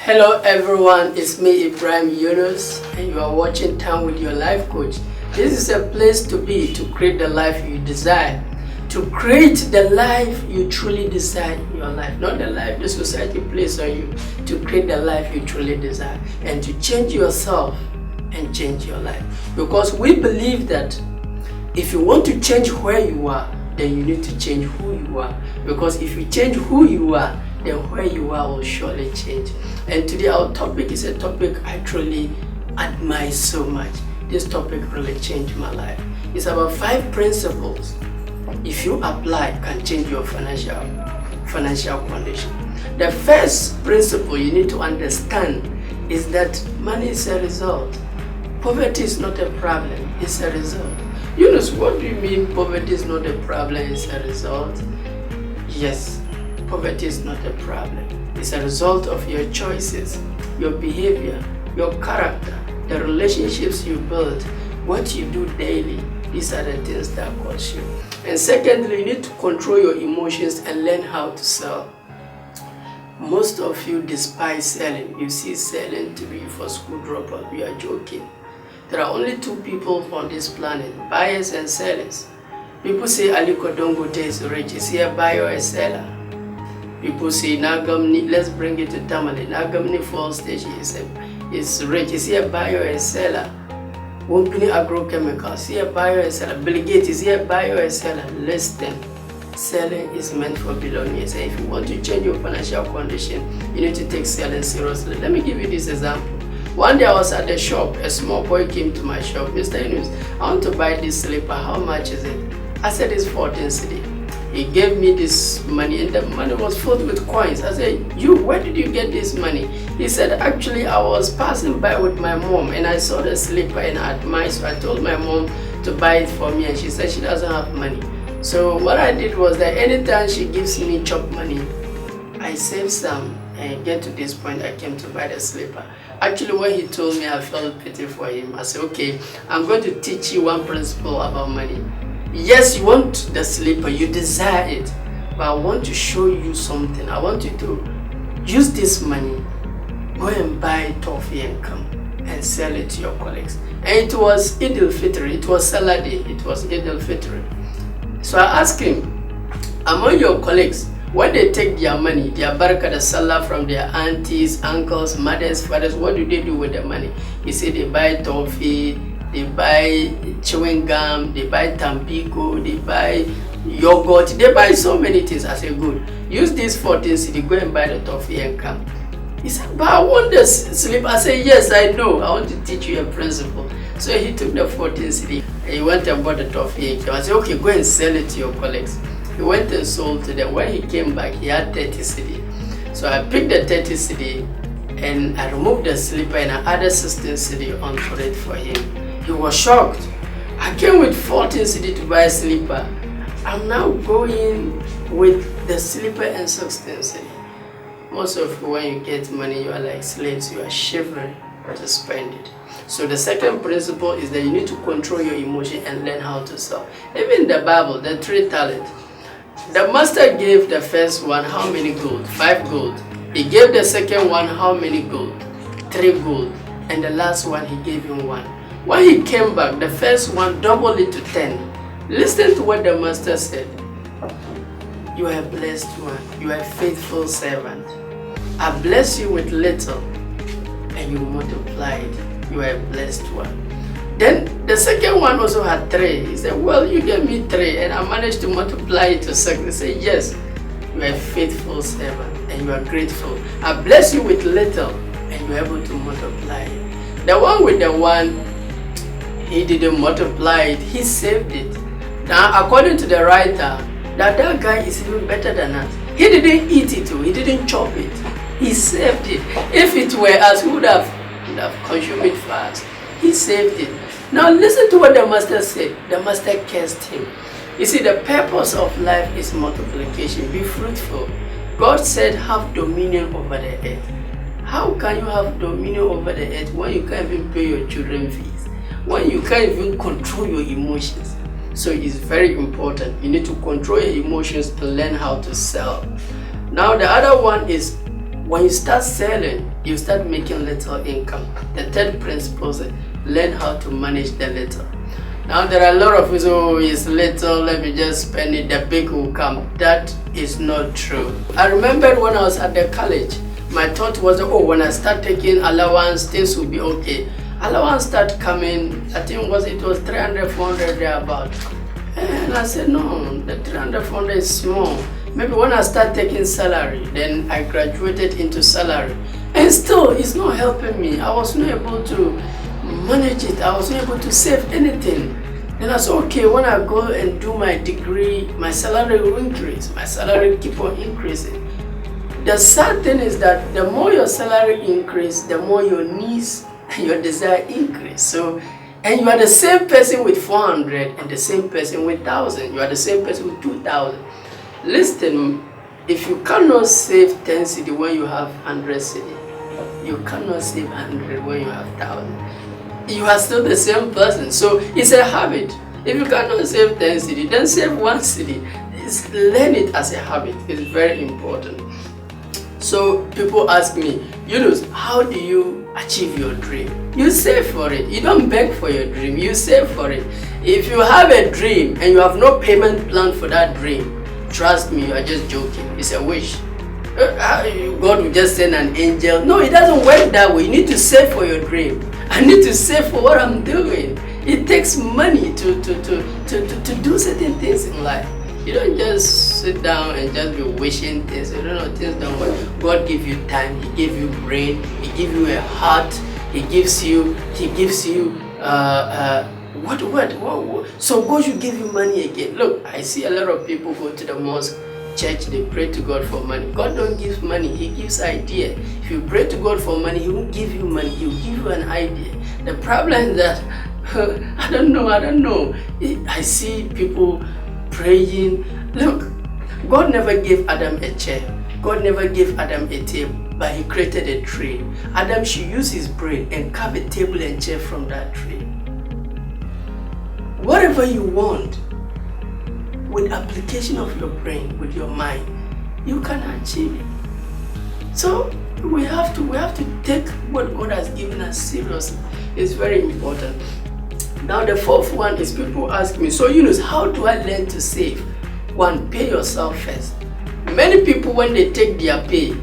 Hello everyone, it's me Ibrahim Yunus and you are watching Time with Your Life Coach. This is a place to be to create the life you desire. To create the life you truly desire in your life, not the life the society places on you. To create the life you truly desire and to change yourself and change your life. Because we believe that if you want to change where you are, then you need to change who you are. Because if you change who you are, then where you are will surely change. And today our topic is a topic I truly admire so much. This topic really changed my life. It's about 5 principles. If you apply, can change your financial condition. The first principle you need to understand is that money is a result. Poverty is not a problem, it's a result. Yunus, what do you mean poverty is not a problem, it's a result? Yes, poverty is not a problem. It's a result of your choices, your behavior, your character, the relationships you build, what you do daily. These are the things that cause you. And secondly, you need to control your emotions and learn how to sell. Most of you despise selling. You see selling to be for school dropouts. We are joking. There are only 2 people on this planet, buyers and sellers. People say Aliko Dangote is rich. Is he a buyer or a seller? People say Nagamni, let's bring it to Tamale. Nagamni Fall Station is rich. Is he a buyer or a seller? Wumpini Agrochemicals, is he a buyer or a seller? Bill Gates, is he a buyer or a seller? Listen, selling is meant for billionaires. And if you want to change your financial condition, you need to take selling seriously. Let me give you this example. One day I was at the shop. A small boy came to my shop. Mr. Yunus, I want to buy this slipper. How much is it? I said it's 14 cedi. He gave me this money and the money was filled with coins. I said, where did you get this money? He said, actually I was passing by with my mom and I saw the slipper and I admired, so I told my mom to buy it for me and she said she doesn't have money. So what I did was that anytime she gives me chop money, I save some and get to this point I came to buy the slipper. Actually when he told me, I felt pity for him. I said, okay, I'm going to teach you one principle about money. Yes, you want the slipper, you desire it, but I want to show you something. I want you to use this money, go and buy toffee and come and sell it to your colleagues. And it was Eid al-Fitr, it was Salah Day, it was Eid al-Fitr. So I asked him, among your colleagues, when they take their money, their barakah, the salah from their aunties, uncles, mothers, fathers, what do they do with the money? He said they buy toffee, they buy chewing gum, they buy Tampico, they buy yogurt, they buy so many things. I said, good. Use this 14 cedi, go and buy the toffee and come. He said, but I want the slip. I said, yes, I know. I want to teach you a principle. So he took the 14 cedi. He went and bought the toffee and came. I said, okay, go and sell it to your colleagues. He went and sold to them. When he came back, he had 30 cedi. So I picked the 30 cedi and I removed the slipper and I added 16 cedi onto it for him. He was shocked. I came with 14 cedi to buy a slipper. I'm now going with the slipper and 16 cedi. Most of you, when you get money, you are like slaves. You are shivering to spend it. So the second principle is that you need to control your emotion and learn how to sell. Even in the Bible, the 3 talents. The master gave the first one how many gold? 5 gold. He gave the second one how many gold? 3 gold. And the last one, he gave him 1. When he came back, the first one doubled it to 10. Listen to what the master said. You are a blessed one. You are a faithful servant. I bless you with little and you multiply it. You are a blessed one. Then the second one also had 3. He said, well, you gave me 3 and I managed to multiply it to 6. He said, yes, you are a faithful servant and you are grateful. I bless you with little and you are able to multiply it. The one with the 1, he didn't multiply it, he saved it. Now, according to the writer, that guy is even better than us. He didn't eat it, he didn't chop it. He saved it. If it were us, he would have consumed it for us. He saved it. Now, listen to what the master said. The master cursed him. You see, the purpose of life is multiplication. Be fruitful. God said, have dominion over the earth. How can you have dominion over the earth when you can't even pay your children fees? When you can't even control your emotions? So it's very important. You need to control your emotions and learn how to sell. Now the other one is When you start selling, you start making little income. The third principle is learn how to manage the little. Now there are a lot of people, oh, it's little, let me just spend it, the big will come. That is not true. I remember when I was at the college, my thought was, oh, when I start taking allowance, things will be okay. Allowance start coming, I think it was 300, 400 thereabout. And I said, no, the 300, 400 is small. Maybe when I start taking salary, then I graduated into salary. And still, it's not helping me. I was not able to manage it. I was not able to save anything. Then I said, okay, when I go and do my degree, my salary will increase. My salary keep on increasing. The sad thing is that the more your salary increase, the more your needs and your desire increase. So, and you are the same person with 400 and the same person with 1,000. You are the same person with 2,000. Listen, if you cannot save 10 cedi when you have 100 cedi, you cannot save 100 when you have 1,000. You are still the same person. So it's a habit. If you cannot save 10 cedi, then save 1 cedi. Learn it as a habit. It's very important. So people ask me, Yunus, how do you achieve your dream? You save for it. You don't beg for your dream. You save for it. If you have a dream and you have no payment plan for that dream, trust me, you are just joking. It's a wish. God will just send an angel. No, it doesn't work that way. You need to save for your dream. I need to save for what I'm doing. It takes money to do certain things in life. You don't just sit down and just be wishing things. You don't know, things don't work. God gives you time. He gives you brain. He gives you a heart. He gives you what? So God should give you money again. Look, I see a lot of people go to the mosque, church, they pray to God for money. God don't give money, He gives idea. If you pray to God for money, He won't give you money, He will give you an idea. The problem is that, I don't know. I see people praying. Look, God never gave Adam a chair. God never gave Adam a table, but He created a tree. Adam should use his brain and carve a table and chair from that tree. Whatever you want, with application of your brain, with your mind, you can achieve it. So we have to take what God has given us seriously. It's very important. Now the fourth one is people ask me, so Yunus, how do I learn to save? One, pay yourself first. Many people, when they take their pay,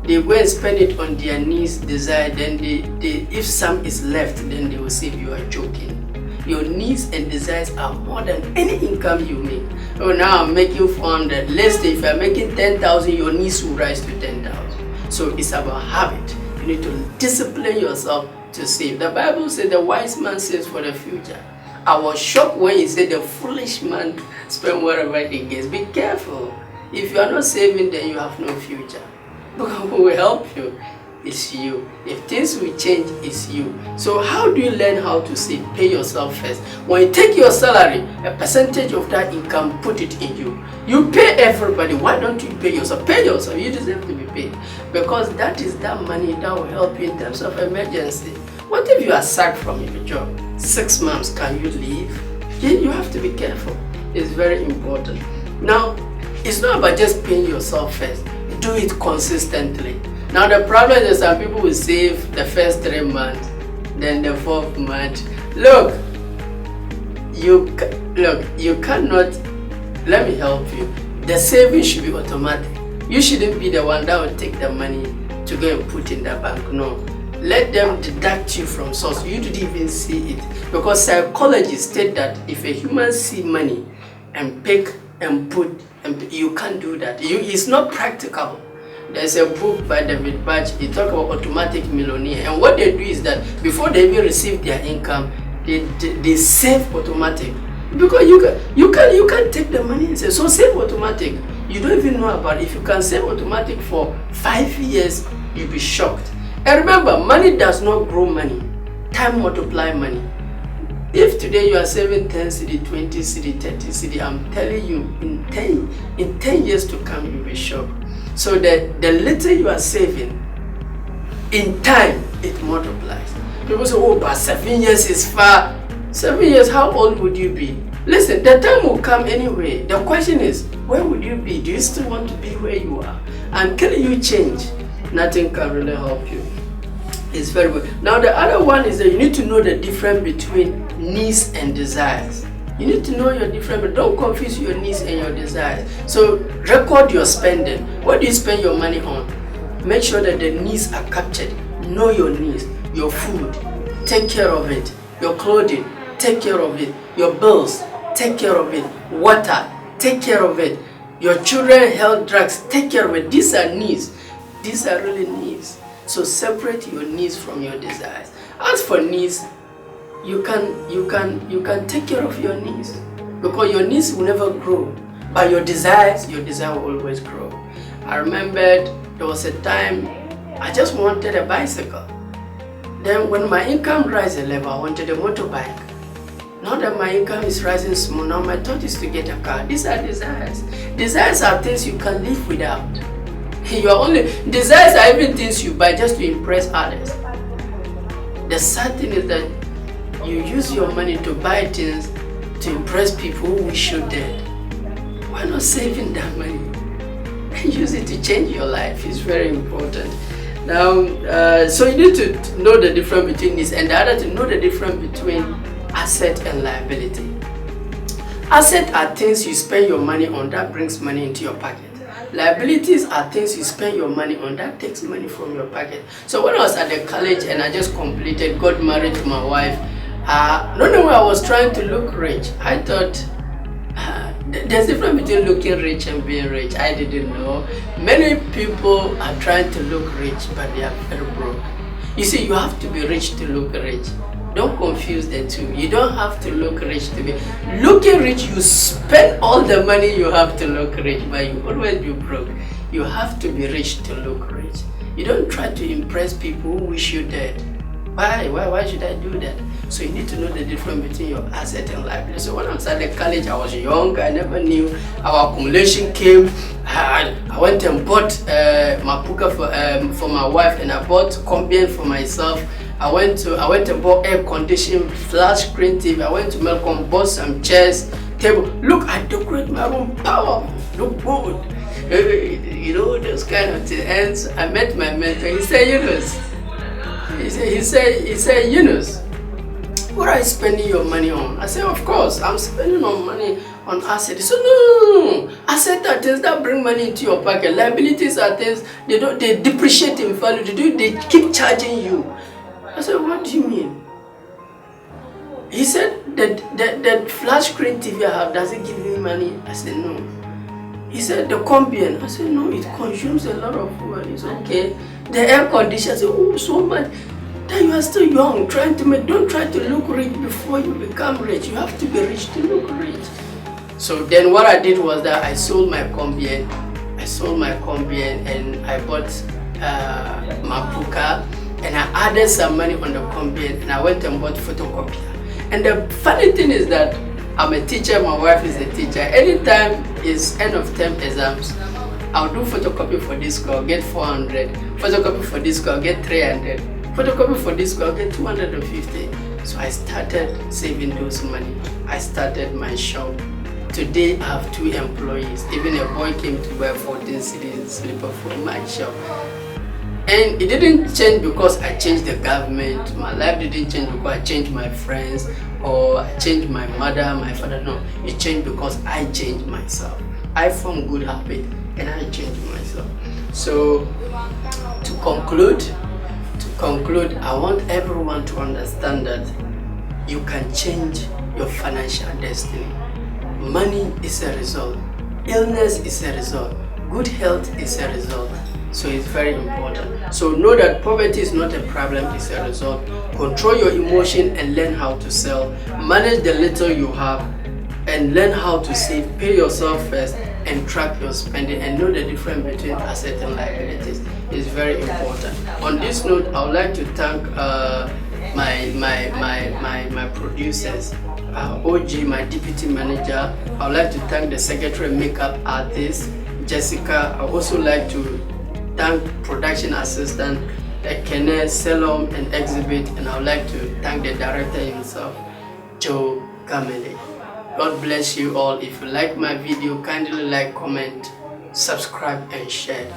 they go and spend it on their needs, desire, then if some is left, then they will say you are joking. Your needs and desires are more than any income you make. Oh, now I'm making 400. Let's say if I'm making 10,000, your needs will rise to 10,000. So it's about habit. You need to discipline yourself to save. The Bible says the wise man saves for the future. I was shocked when he said the foolish man spend whatever he gets. Be careful. If you are not saving, then you have no future. But who will help you? It's you. If things will change, it's you. So how do you learn how to save? Pay yourself first. When you take your salary, a percentage of that income, put it in you. You pay everybody. Why don't you pay yourself? Pay yourself. You deserve to be paid. Because that is that money that will help you in terms of emergency. What if you are sacked from your job? 6 months, can you leave? You have to be careful. It's very important. Now, it's not about just paying yourself first. Do it consistently. Now the problem is that some people will save the first 3 months, then the 4th month. Look, you cannot. Let me help you. The saving should be automatic. You shouldn't be the one that will take the money to go and put in the bank. No, let them deduct you from source. You didn't even see it, because psychologists state that if a human see money and pick and put, you can't do that. It's not practicable. There's a book by David Batch. He talks about automatic millionaire, and what they do is that before they even receive their income, they save automatic, because you can take the money and say, so save automatic. You don't even know about it. If you can save automatic for 5 years, you'll be shocked. And remember, money does not grow money. Time multiply money. If today you are saving 10 cedi, 20 cedi, 30 cedi, I'm telling you, in 10 years to come, you'll be shocked. So the little you are saving, in time, it multiplies. People say, oh, but 7 years is far. 7 years, how old would you be? Listen, the time will come anyway. The question is, where would you be? Do you still want to be where you are? Until you change. nothing can really help you. It's very good. Now the other one is that you need to know the difference between needs and desires. You need to know your difference, but don't confuse your needs and your desires. So record your spending. What do you spend your money on? Make sure that the needs are captured. Know your needs. Your food, take care of it. Your clothing, take care of it. Your bills, take care of it. Water, take care of it. Your children, health, drugs, take care of it. These are needs. These are really needs. So separate your needs from your desires. As for needs, you can take care of your needs, because your needs will never grow, but your desire will always grow. I remembered there was a time I just wanted a bicycle. Then when my income rises a level, I wanted a motorbike. Now that my income is rising small, now my thought is to get a car. These are desires. Desires are things you can live without. Desires are even things you buy just to impress others. The sad thing is that you use your money to buy things to impress people who wish you dead. Why not saving that money and use it to change your life? It's very important. Now, so you need to know the difference between this, and the other to know the difference between asset and liability. Asset are things you spend your money on that brings money into your pocket. Liabilities are things you spend your money on that takes money from your pocket. So when I was at the college and I just got married to my wife, I was trying to look rich. I thought there's a difference between looking rich and being rich. I didn't know. Many people are trying to look rich, but they are very broke. You see, you have to be rich to look rich. Don't confuse the two. You don't have to look rich to be. Looking rich, you spend all the money you have to look rich, but you always be broke. You have to be rich to look rich. You don't try to impress people who wish you dead. Why should I do that? So you need to know the difference between your asset and liability. So when I was at the college, I was young, I never knew. Our accumulation came. I went and bought Mapuka for my wife, and I bought Combien for myself. I went and bought air conditioning, flat screen TV. I went to Melcom, bought some chairs, table. Look, I decorate my room, power, look good. Those kind of things. And I met my mentor. He said, Yunus. He said, Yunus, what are you spending your money on? I said, of course, I'm spending money on assets. He said, no. Assets are things that bring money into your pocket. Liabilities are things they depreciate in value. They keep charging you. I said, what do you mean? He said, that flat screen TV I have, does it give me money? I said, no. He said, the Combien. I said, no, it consumes a lot of fuel. He said, okay. The air conditioner. I said, oh, so much. Then you are still young, don't try to look rich before you become rich. You have to be rich to look rich. So then what I did was that I sold my Combien. And I bought Mapuka, and I added some money on the Combien, and I went and bought photocopier. And the funny thing is that I'm a teacher, my wife is a teacher. Anytime it's end of term exams, I'll do photocopy for this girl, get 400. Photocopy for this girl, get 300. Photocopy for this girl, get 250. So I started saving those money. I started my shop. Today I have 2 employees. Even a boy came to buy 14 cedis slipper from my shop. And it didn't change because I changed the government. My life didn't change because I changed my friends or I changed my mother, my father. No, it changed because I changed myself. I formed good habit and I changed myself. So to conclude, I want everyone to understand that you can change your financial destiny. Money is a result. Illness is a result. Good health is a result. So it's very important. So know that poverty is not a problem, it's a result. Control your emotion and learn how to sell. Manage the little you have and learn how to save. Pay yourself first and track your spending and know the difference between assets and liabilities. It's very important. On this note, I would like to thank my producers, OG, my deputy manager. I would like to thank the secretary makeup artist, Jessica. I also like to thank production assistant Kenneth, Selom and Exhibit, and I would like to thank the director himself, Joe Gamele. God bless you all. If you like my video, kindly like, comment, subscribe and share.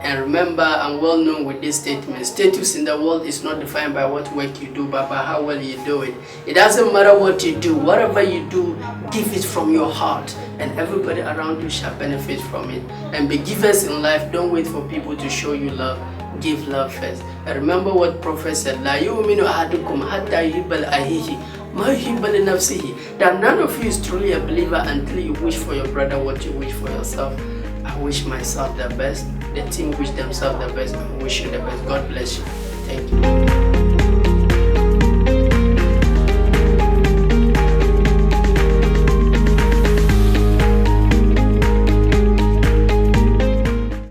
And remember, I'm well known with this statement: status in the world is not defined by what work you do, but by how well you do it. It doesn't matter what you do, whatever you do, give it from your heart, and everybody around you shall benefit from it. And be givers in life. Don't wait for people to show you love. Give love first. And remember what Prophet said: La yu'minu ahadukum hatta yuhibba li akhihi ma yuhibbu li nafsihi. That none of you is truly a believer until you wish for your brother what you wish for yourself. I wish myself the best. The team wish themselves the best. I wish you the best. God bless you. Thank you.